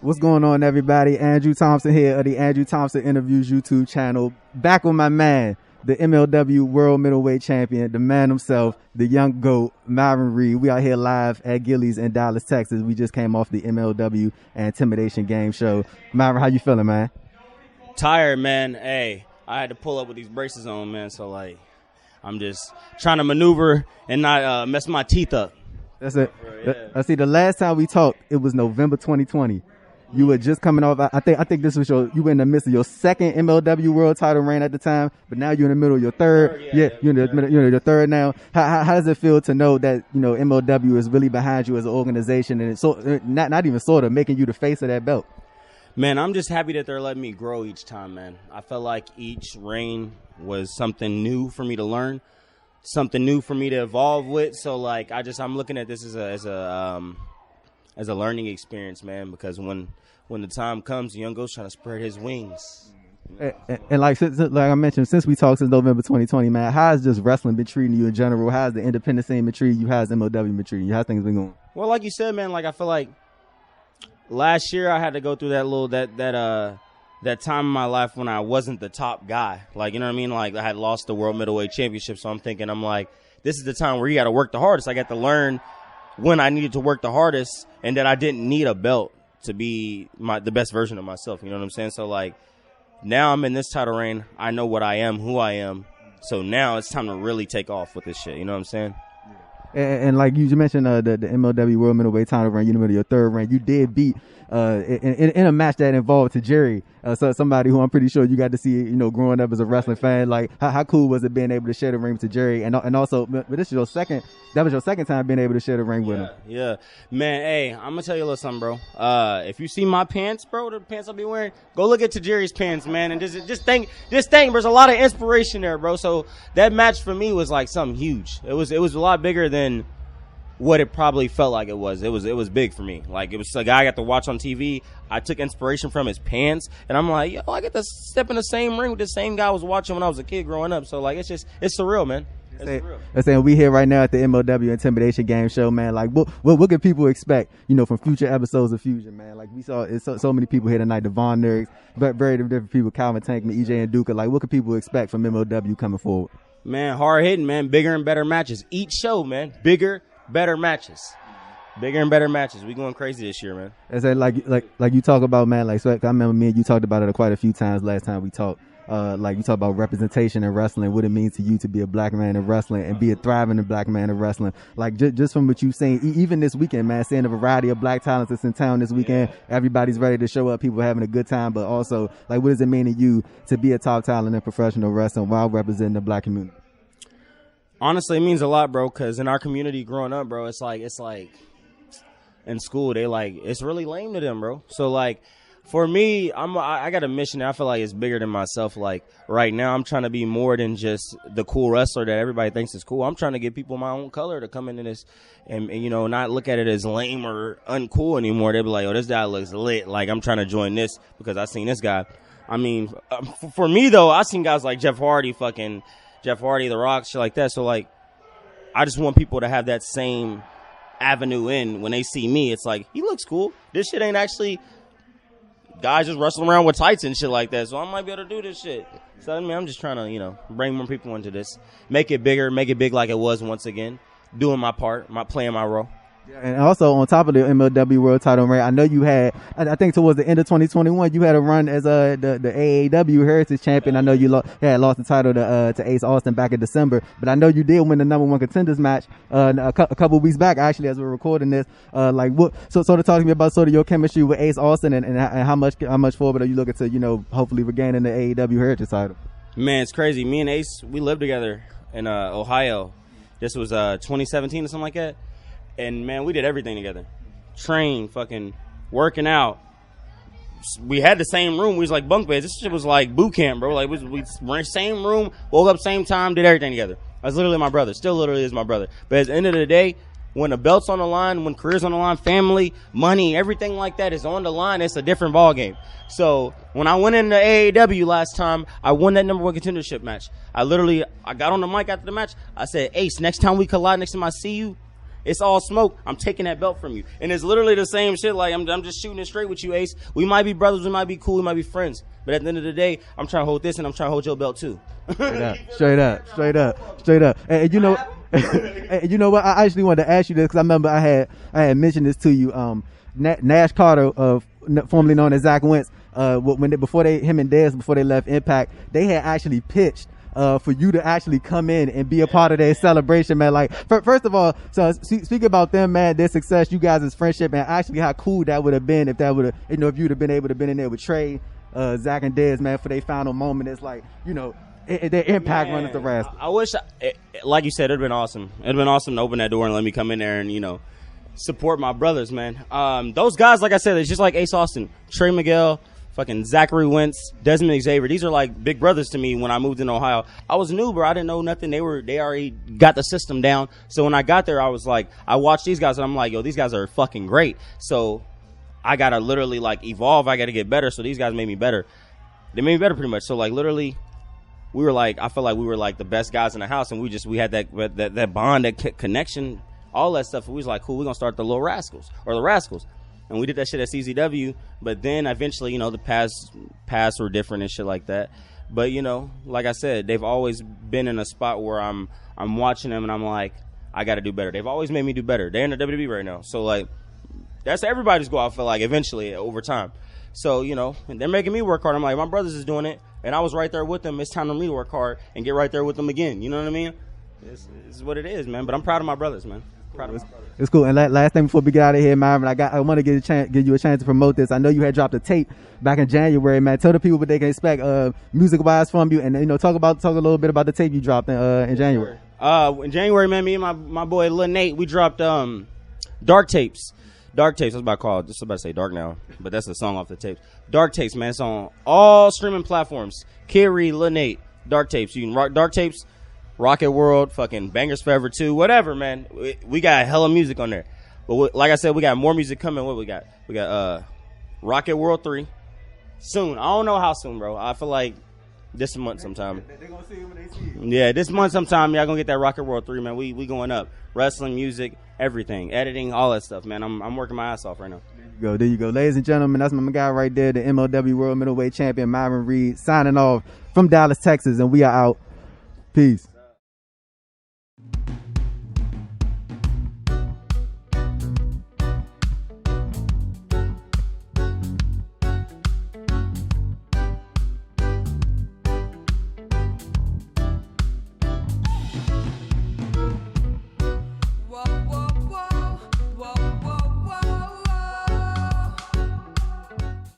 What's going on, everybody? Andrew Thompson here of the Andrew Thompson Interviews YouTube channel. Back with my man, the MLW World Middleweight Champion, the man himself, the young GOAT, Myron Reed. We are here live at Gillies in Dallas, Texas. We just came off the MLW and Intimidation Game show. Myron, how you feeling, man? Tired, man. Hey, I had to pull up with these braces on, man. So, like, I'm just trying to maneuver and not mess my teeth up. That's it. Yeah. I see. The last time we talked, it was November 2020. You were just coming off. I think this was you were in the midst of your second MLW World Title reign at the time, but now you're in the middle of your third. You're in your third now. How does it feel to know that MLW is really behind you as an organization, and it's so not even sort of making you the face of that belt? Man, I'm just happy that they're letting me grow each time, man. I felt like each reign was something new for me to learn, something new for me to evolve with. So, like, I'm looking at this as a learning experience, man, because when the time comes, the young goat's trying to spread his wings. And like I mentioned, since we talked since November 2020, man, how has just wrestling been treating you in general? How's the independent scene been treating you? How's MLW been treating you? How's things been going? Well, like you said, man, like I feel like last year I had to go through that time in my life when I wasn't the top guy. Like, you know what I mean? Like, I had lost the World Middleweight Championship, so I'm like, this is the time where you got to work the hardest. I got to learn when I needed to work the hardest, and that I didn't need a belt to be the best version of myself. You know what I'm saying? So, like, now I'm in this title reign. I know what I am, who I am. So now it's time to really take off with this shit. You know what I'm saying? And like you mentioned, the MLW World Middleweight Title reign, you're in the middle of your third reign. You did beat in a match that involved Tajiri, so somebody who I'm pretty sure you got to see, growing up as a wrestling fan. Like, how cool was it being able to share the ring with Tajiri, and also, but this is your second. That was your second time being able to share the ring with him. Yeah, man. Hey, I'm gonna tell you a little something, bro. If you see my pants, bro, the pants I'll be wearing, go look at Tajiri's pants, man, and just think, there's a lot of inspiration there, bro. So that match for me was like something huge. It was a lot bigger than what it probably felt like it was. It was big for me. Like, it was a guy I got to watch on TV. I took inspiration from his pants, and I'm like, yo, I get to step in the same ring with the same guy I was watching when I was a kid growing up. So, like, it's surreal, man. It's saying we here right now at the MLW Intimidation Game show, man. Like, what can people expect, from future episodes of Fusion, man? Like, we saw so many people here tonight, Devon Nerds, but very different people, Calvin Tankman, EJ and Duca. Like, what can people expect from MLW coming forward? Man, hard hitting, man. Bigger and better matches. Each show, man. Bigger, better matches. Bigger and better matches. We going crazy this year, man. It's like you talk about, man. Like, so I remember me and you talked about it quite a few times last time we talked. Like, you talk about representation in wrestling, what it means to you to be a black man in wrestling and be a thriving black man in wrestling. Like, just from what you've seen, even this weekend, man, seeing a variety of black talents that's in town this weekend. Everybody's ready to show up. People are having a good time, but also, like, what does it mean to you to be a top talent in professional wrestling while representing the black community? Honestly, it means a lot, bro, because in our community growing up, bro, it's like in school, it's really lame to them, bro. So, like, for me, I got a mission that I feel like it's bigger than myself. Like, right now, I'm trying to be more than just the cool wrestler that everybody thinks is cool. I'm trying to get people my own color to come into this and not look at it as lame or uncool anymore. They'll be like, oh, this guy looks lit. Like, I'm trying to join this because I seen this guy. I mean, for me, though, I seen guys like Jeff Hardy, The Rock, shit like that. So, like, I just want people to have that same avenue in when they see me. It's like, he looks cool. This shit ain't actually guys just wrestling around with tights and shit like that. So I might be able to do this shit. So, I mean, I'm just trying to, bring more people into this. Make it bigger, make it big like it was once again. Doing my part, playing my role. And also, on top of the MLW World Title reign, I know you had, I think towards the end of 2021, you had a run as the AAW Heritage Champion. I know you had lost the title to Ace Austin back in December, but I know you did win the #1 contenders match a couple of weeks back, actually, as we're recording this. Like, what? So sort of talk to me about sort of your chemistry with Ace Austin and how much forward are you looking to, hopefully regaining the AAW Heritage title? Man, it's crazy. Me and Ace, we lived together in Ohio. This was 2017 or something like that. And, man, we did everything together. Train, fucking working out. We had the same room. We was like bunk beds. This shit was like boot camp, bro. Like, we were in the same room, woke up same time, did everything together. That's literally my brother. Still literally is my brother. But at the end of the day, when the belt's on the line, when career's on the line, family, money, everything like that is on the line, it's a different ballgame. So when I went into AAW last time, I won that #1 contendership match. I got on the mic after the match. I said, Ace, next time we collide, next time I see you, It's all smoke. I'm taking that belt from you. And it's literally the same shit. Like, I'm just shooting it straight with you, Ace. We might be brothers. We might be cool. We might be friends. But at the end of the day, I'm trying to hold this and I'm trying to hold your belt too. Straight up. And you know, and you know what? I actually wanted to ask you this because I remember I had mentioned this to you. Nash Carter, formerly known as Zach Wentz, before him and Dez, before they left Impact, they had actually pitched for you to actually come in and be a part of their celebration, man. Like, first of all, so speak about them, man, their success, you guys' friendship, and actually how cool that would have been if that would have, you know, if you'd have been able to been in there with Trey, Zach and Dez, man, for their final moment. It's like, you know, their impact running the rest. I wish, like you said, it'd been awesome. It'd been awesome to open that door and let me come in there and, you know, support my brothers, man. Those guys, like I said, it's just like Ace Austin, Trey Miguel, fucking Zachary Wentz, Desmond Xavier. These are like big brothers to me when I moved in Ohio. I was new, bro. I didn't know nothing. They already got the system down. So when I got there, I was like, I watched these guys and I'm like, yo, these guys are fucking great. So I got to literally like evolve. I got to get better. So these guys made me better. They made me better pretty much. So like literally we were like, I felt like we were like the best guys in the house and we had that bond, that connection, all that stuff. We was like, cool, we're going to start the Little Rascals or the Rascals. And we did that shit at CZW, but then eventually, you know, the paths were different and shit like that. But, you know, like I said, they've always been in a spot where I'm watching them and I'm like, I got to do better. They've always made me do better. They're in the WWE right now. So, like, that's everybody's goal, I feel like, eventually, over time. So, you know, they're making me work hard. I'm like, my brothers is doing it, and I was right there with them. It's time for me to work hard and get right there with them again. You know what I mean? This is what it is, man. But I'm proud of my brothers, man. It's cool. And last thing before we get out of here, Myron, I want to give you a chance to promote this. I know you had dropped a tape back in January, man. Tell the people what they can expect music wise from you, and you know, talk a little bit about the tape you dropped in January. In January, man, me and my boy Lil Nate, we dropped Dark Tapes. Dark Tapes, that's about to call it. Just about to say Dark now, but that's the song off the tapes. Dark Tapes, man. It's on all streaming platforms. Kid Reed, Lil Nate, Dark Tapes. You can rock Dark Tapes. Rocket World, fucking Bangers Forever 2, whatever, man. We got hella music on there. But like I said, we got more music coming. What we got? We got Rocket World 3 soon. I don't know how soon, bro. I feel like this month sometime. They're going to see it when they see it. Yeah, this month sometime, y'all going to get that Rocket World 3, man. We going up. Wrestling, music, everything. Editing, all that stuff, man. I'm working my ass off right now. There you go. Ladies and gentlemen, that's my guy right there, the MLW World Middleweight Champion, Myron Reed, signing off from Dallas, Texas, and we are out. Peace.